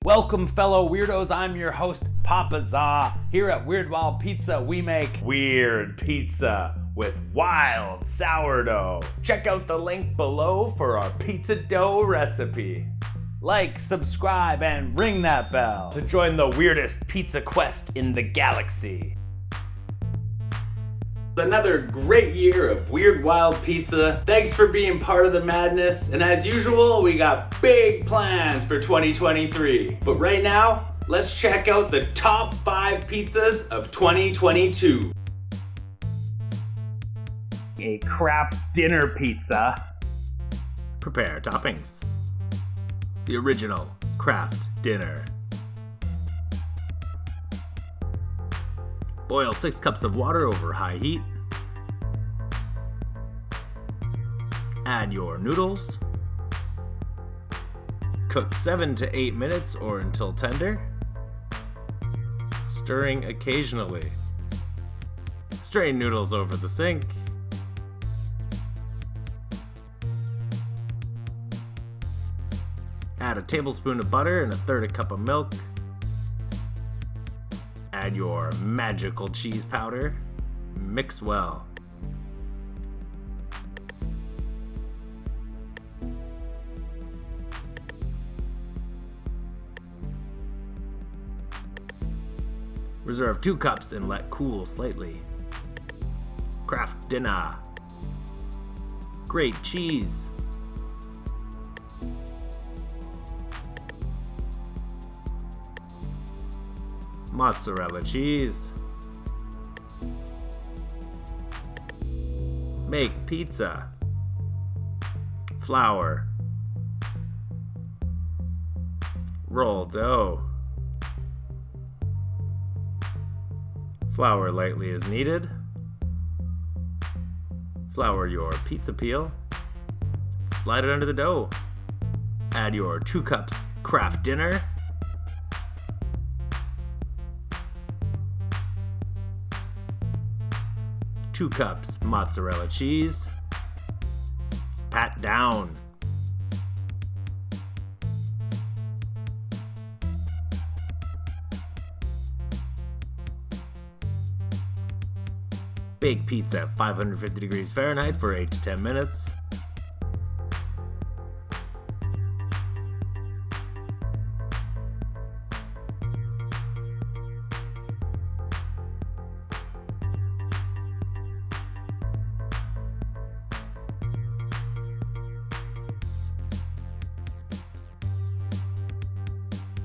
Welcome, fellow weirdos. I'm your host, Papa Za. Here at Weird Wild Pizza, we make weird pizza with wild sourdough. Check out the link below for our pizza dough recipe. Like, subscribe, and ring that bell to join the weirdest pizza quest in the galaxy. Another great year of Weird Wild Pizza. Thanks for being part of the madness. And as usual, we got big plans for 2023. But right now, let's check out the top 5 pizzas of 2022. A Kraft Dinner Pizza. Prepare toppings. The original Kraft Dinner. Boil 6 cups of water over high heat. Add your noodles. Cook 7 to 8 minutes or until tender. Stirring occasionally. Strain noodles over the sink. Add a tablespoon of butter and a third a cup of milk. Add your magical cheese powder. Mix well. Reserve 2 cups and let cool slightly. Kraft Dinner. Grate cheese. Mozzarella cheese. Make pizza. Flour. Roll dough. Flour lightly as needed. Flour your pizza peel. Slide it under the dough. Add your 2 cups Kraft Dinner. Two cups mozzarella cheese. Pat down. Bake pizza at 550 degrees Fahrenheit for 8 to 10 minutes.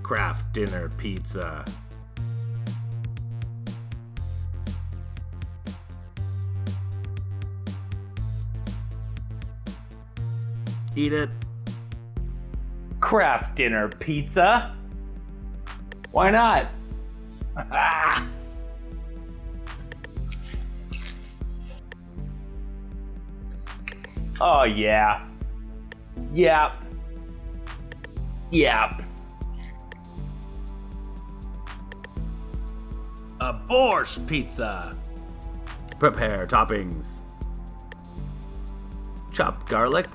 Kraft Dinner Pizza. Eat it. Kraft Dinner Pizza. Why not? Oh yeah. Yep. Yep. A borscht pizza. Prepare toppings. Chopped garlic.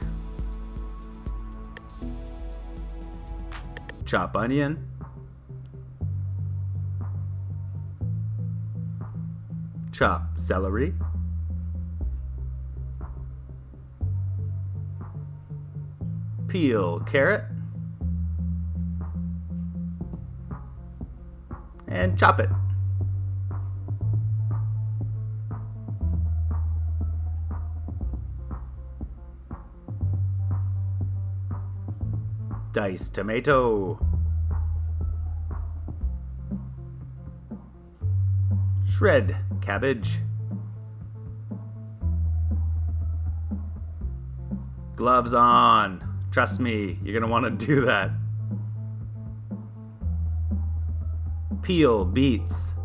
Chop onion. Chop celery. Peel carrot. And chop it. Diced tomato. Shred cabbage. Gloves on. Trust me, you're gonna want to do that. Peel beets.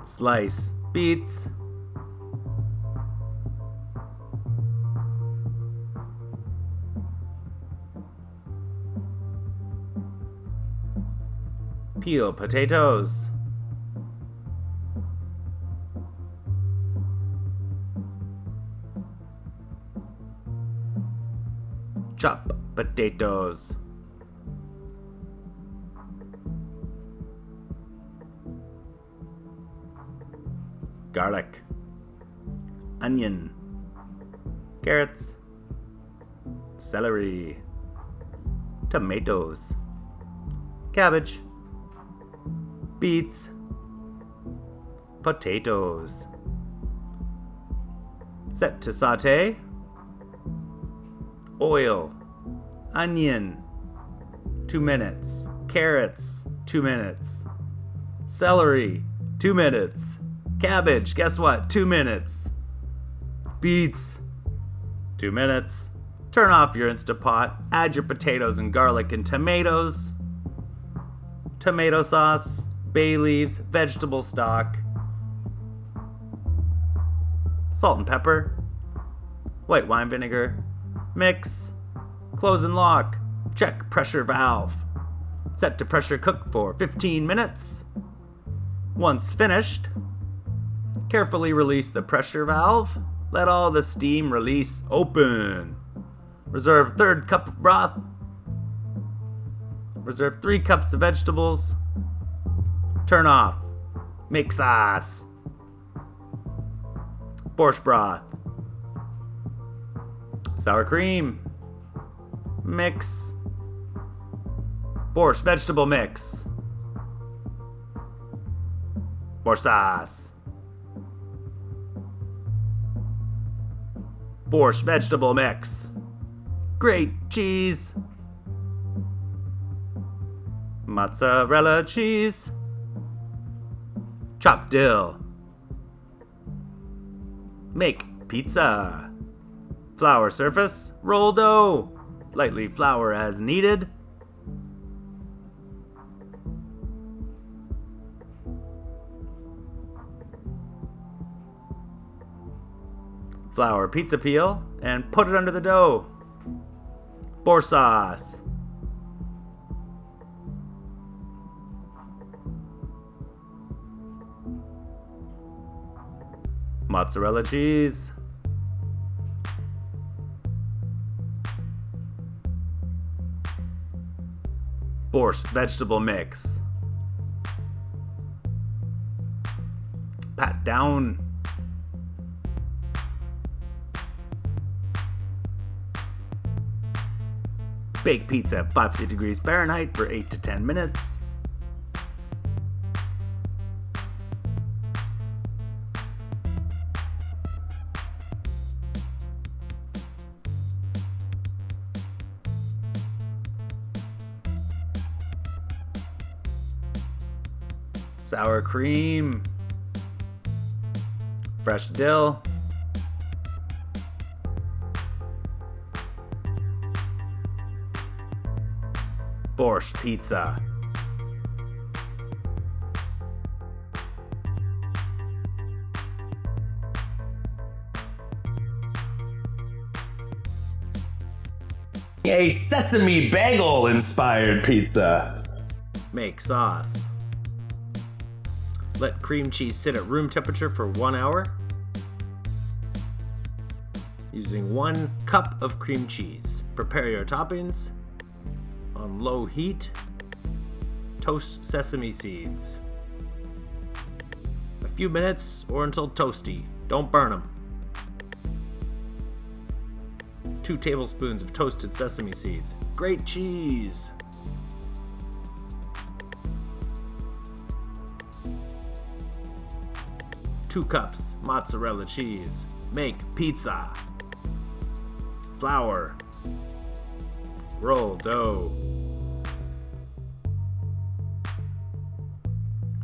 Slice beets. Peel potatoes. Chop potatoes. Garlic. Onion. Carrots. Celery. Tomatoes. Cabbage. Beets. Potatoes. Set to saute. Oil. Onion. 2 minutes. Carrots. 2 minutes. Celery. 2 minutes. Cabbage. Guess what? 2 minutes. Beets. 2 minutes. Turn off your Instapot. Add your potatoes and garlic and tomatoes. Tomato sauce. Bay leaves. Vegetable stock. Salt and pepper. White wine vinegar. Mix. Close and lock. Check pressure valve. Set to pressure cook for 15 minutes. Once finished, carefully release the pressure valve. Let all the steam release open. Reserve 1/3 cup of broth. Reserve 3 cups of vegetables. Turn off. Make sauce. Borscht broth. Sour cream. Mix. Borscht vegetable mix. Borscht sauce. Borscht vegetable mix. Grate cheese. Mozzarella cheese. Chopped dill. Make pizza. Flour surface, roll dough. Lightly flour as needed. Flour pizza peel and put it under the dough. Borscht sauce. Mozzarella cheese. Borscht vegetable mix. Pat down. Bake pizza at 550 degrees Fahrenheit for 8 to 10 minutes. Sour cream. Fresh dill. Borscht pizza. A sesame bagel inspired pizza. Make sauce. Let cream cheese sit at room temperature for 1 hour. Using 1 cup of cream cheese. Prepare your toppings. On low heat, toast sesame seeds. A few minutes or until toasty. Don't burn them. 2 tablespoons of toasted sesame seeds. Grate cheese. Two cups mozzarella cheese. Make pizza. Flour. Roll dough.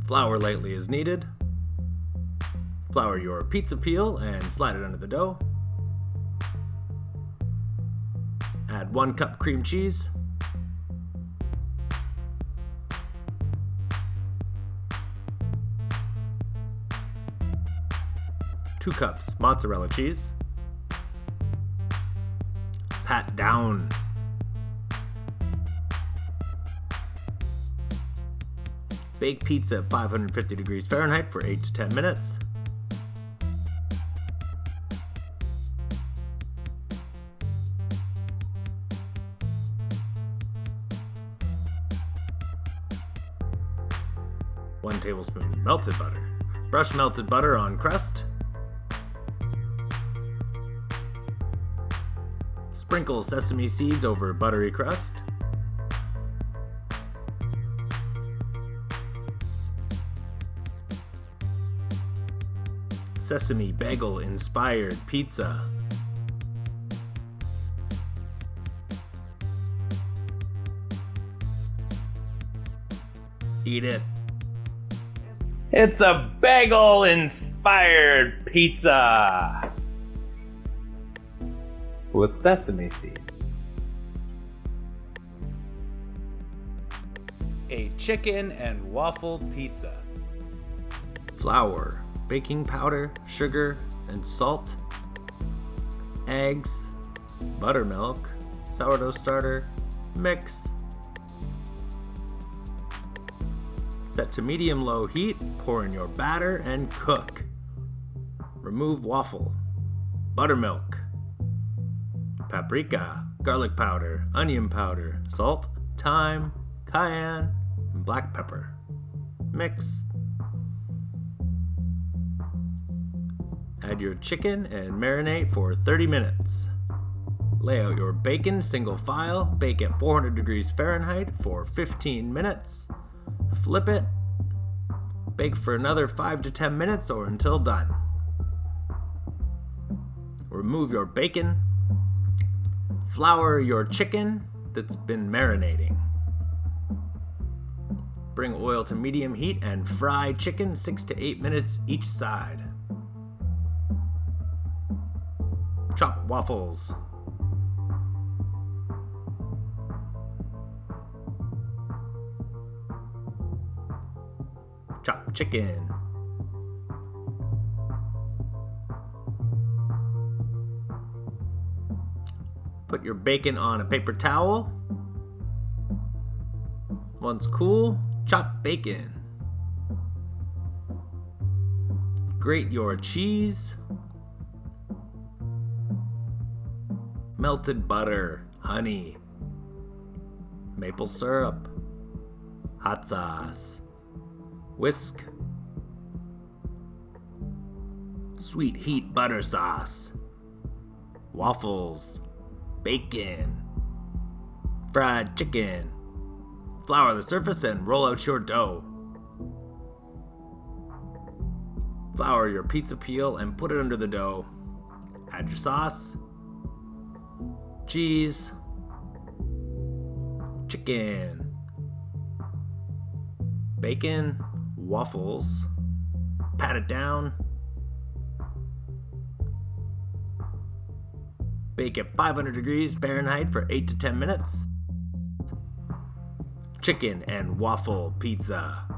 Flour lightly as needed. Flour your pizza peel and slide it under the dough. Add 1 cup cream cheese. Two cups mozzarella cheese. Pat down. Bake pizza at 550 degrees Fahrenheit for 8 to 10 minutes. 1 tablespoon melted butter. Brush melted butter on crust. Sprinkle sesame seeds over buttery crust. Sesame bagel inspired pizza. Eat it. It's a bagel inspired pizza with sesame seeds. A chicken and waffle pizza. Flour, baking powder, sugar, and salt. Eggs, buttermilk, sourdough starter, mix. Set to medium-low heat, pour in your batter, and cook. Remove waffle, buttermilk, paprika, garlic powder, onion powder, salt, thyme, cayenne, and black pepper. Mix. Add your chicken and marinate for 30 minutes. Lay out your bacon single file, bake at 400 degrees Fahrenheit for 15 minutes. Flip it. Bake for another 5 to 10 minutes or until done. Remove your bacon. Flour your chicken that's been marinating. Bring oil to medium heat and fry chicken 6 to 8 minutes each side. Chop waffles. Chop chicken. Put your bacon on a paper towel. Once cool, chop bacon. Grate your cheese. Melted butter, honey, maple syrup, hot sauce. Whisk. Sweet heat butter sauce. Waffles. Bacon. Fried chicken. Flour the surface and roll out your dough. Flour your pizza peel and put it under the dough. Add your sauce. Cheese. Chicken. Bacon. Waffles, pat it down, bake at 500 degrees Fahrenheit for 8 to 10 minutes. Chicken and waffle pizza.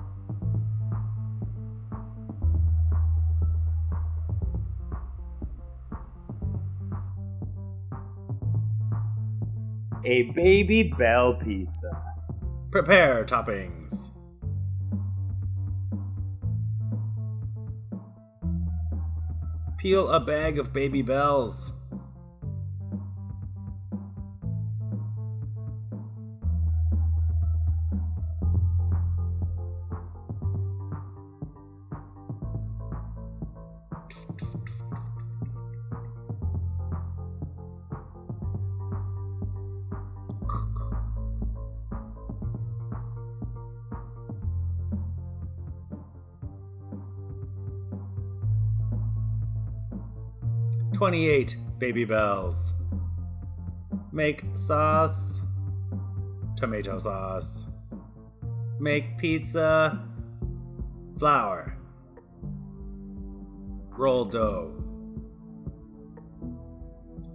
A Baby Bell pizza. Prepare toppings. Peel a bag of Baby Bells. "28 Baby Bells. Make sauce, tomato sauce. Make pizza, flour. Roll dough.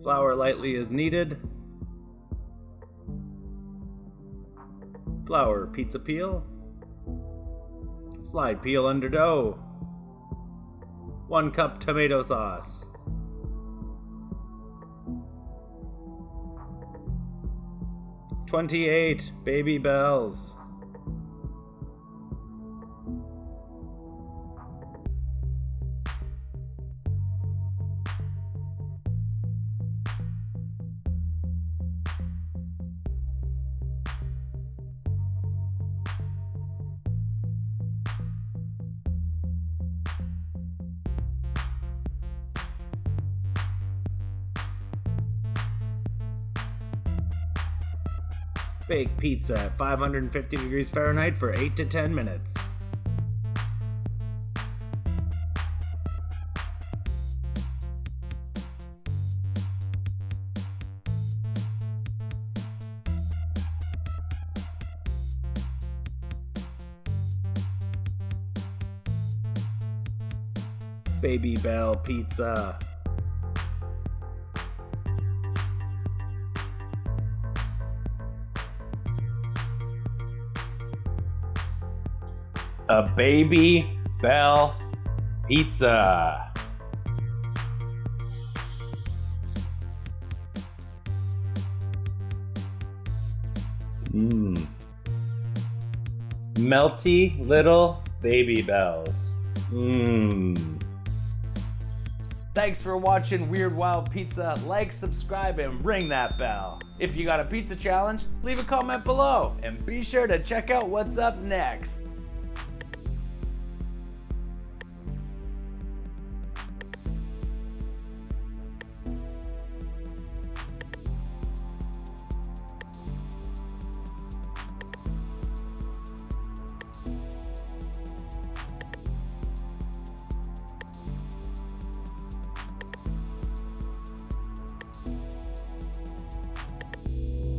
Flour lightly as needed. Flour pizza peel. Slide peel under dough. 1 cup tomato sauce. 28 Baby Bells. Bake pizza at 550 degrees Fahrenheit for 8 to 10 minutes. Baby Bell Pizza. A Baby Bell Pizza. Melty little baby bells. Thanks for watching Weird Wild Pizza. Like, subscribe, and ring that bell. If you got a pizza challenge, leave a comment below. And be sure to check out what's up next.